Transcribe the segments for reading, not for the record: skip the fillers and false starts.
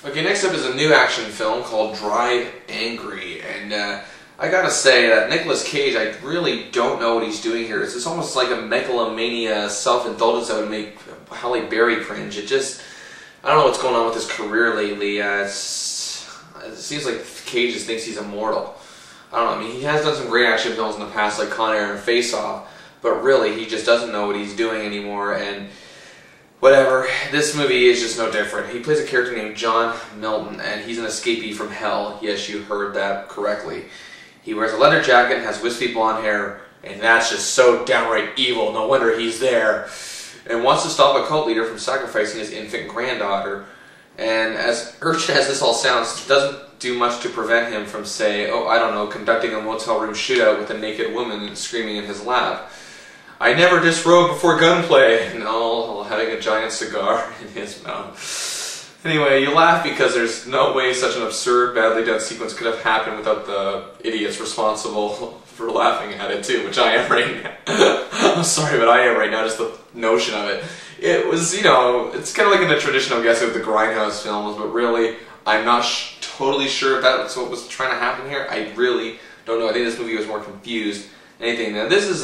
Okay, next up is a new action film called Drive Angry, and I gotta say that Nicolas Cage, I really don't know what he's doing here. It's almost like a megalomania self-indulgence that would make Halle Berry cringe. I don't know what's going on with his career lately. It seems like Cage just thinks he's immortal. I don't know, I mean, he has done some great action films in the past, like Con Air and Face Off, but really, he just doesn't know what he's doing anymore, and whatever, this movie is just no different. He plays a character named John Milton, and he's an escapee from hell. Yes, you heard that correctly. He wears a leather jacket, has wispy blonde hair, and that's just so downright evil. No wonder he's there. And wants to stop a cult leader from sacrificing his infant granddaughter. And as urgent as this all sounds, it doesn't do much to prevent him from, say, oh, I don't know, conducting a motel room shootout with a naked woman screaming in his lap. I never disrobe before gunplay, and all having a giant cigar in his mouth. Anyway, you laugh because there's no way such an absurd, badly done sequence could have happened without the idiots responsible for laughing at it too, which I am right now. I'm sorry, but I am right now, just the notion of it. It was, you know, it's kind of like in the traditional guess of the Grindhouse films, but really, I'm not totally sure if that's what was trying to happen here. I really don't know. I think this movie was more confused than anything. Now, this is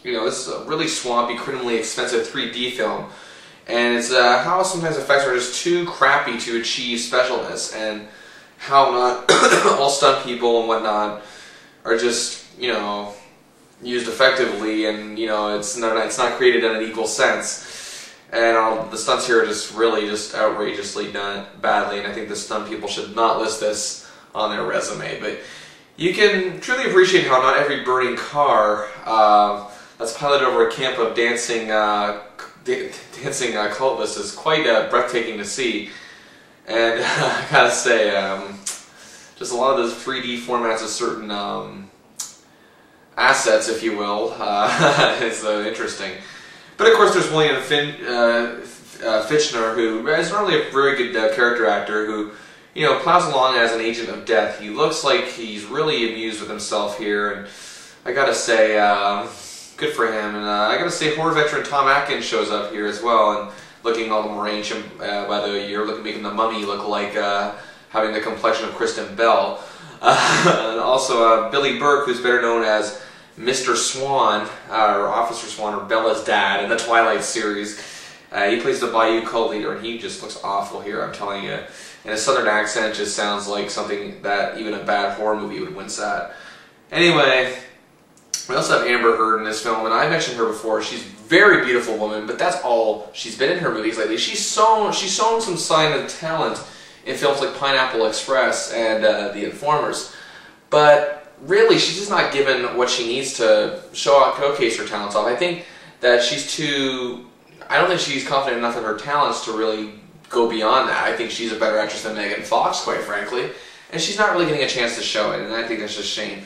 this is a really swampy, criminally expensive 3D film, and it's how sometimes effects are just too crappy to achieve specialness, and how not all stunt people and whatnot are just, you know, used effectively, and you know it's not created in an equal sense, and all the stunts here are just really just outrageously done badly, and I think the stunt people should not list this on their resume, but you can truly appreciate how not every burning car that's piloted over a camp of dancing cultists is quite breathtaking to see. And I gotta say, just a lot of those 3D formats of certain assets, if you will, is interesting. But of course, there's William Fichtner, who is not only a very good character actor, who, you know, plows along as an agent of death. He looks like he's really amused with himself here, and I gotta say, good for him. And I gotta say, horror veteran Tom Atkins shows up here as well, and looking all the more ancient by the year, making the Mummy look like having the complexion of Kristen Bell. And also Billy Burke, who's better known as Mr. Swan, or Officer Swan, or Bella's dad in the Twilight series. He plays the Bayou cult leader, and he just looks awful here, I'm telling you. And his southern accent just sounds like something that even a bad horror movie would wince at. Anyway, we also have Amber Heard in this film, and I mentioned her before. She's a very beautiful woman, but that's all she's been in her movies lately. She's shown some sign of talent in films like Pineapple Express and The Informers, but really she's just not given what she needs to showcase her talents off. I think that I don't think she's confident enough in her talents to really go beyond that. I think she's a better actress than Megan Fox, quite frankly, and she's not really getting a chance to show it, and I think that's just a shame.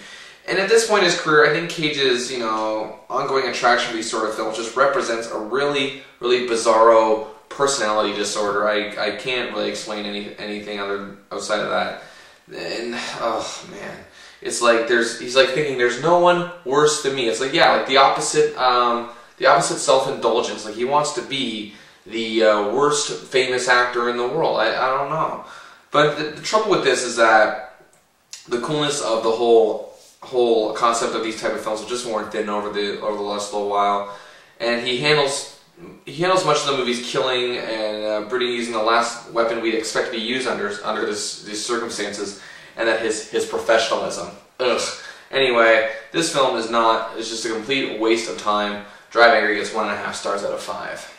And at this point in his career, I think Cage's, you know, ongoing attraction for these sort of films just represents a really, really bizarro personality disorder. I can't really explain anything outside of that. And oh man, it's like he's like thinking there's no one worse than me. It's like, yeah, like the opposite self-indulgence. Like he wants to be the worst famous actor in the world. I don't know. But the trouble with this is that the coolness of the whole concept of these type of films will just worn thin over the last little while, and he handles much of the movie's killing and Brittany using the last weapon we'd expect to be used under these circumstances, and that his professionalism. Ugh. Anyway, this film is just a complete waste of time. Drive Angry gets 1.5 stars out of 5.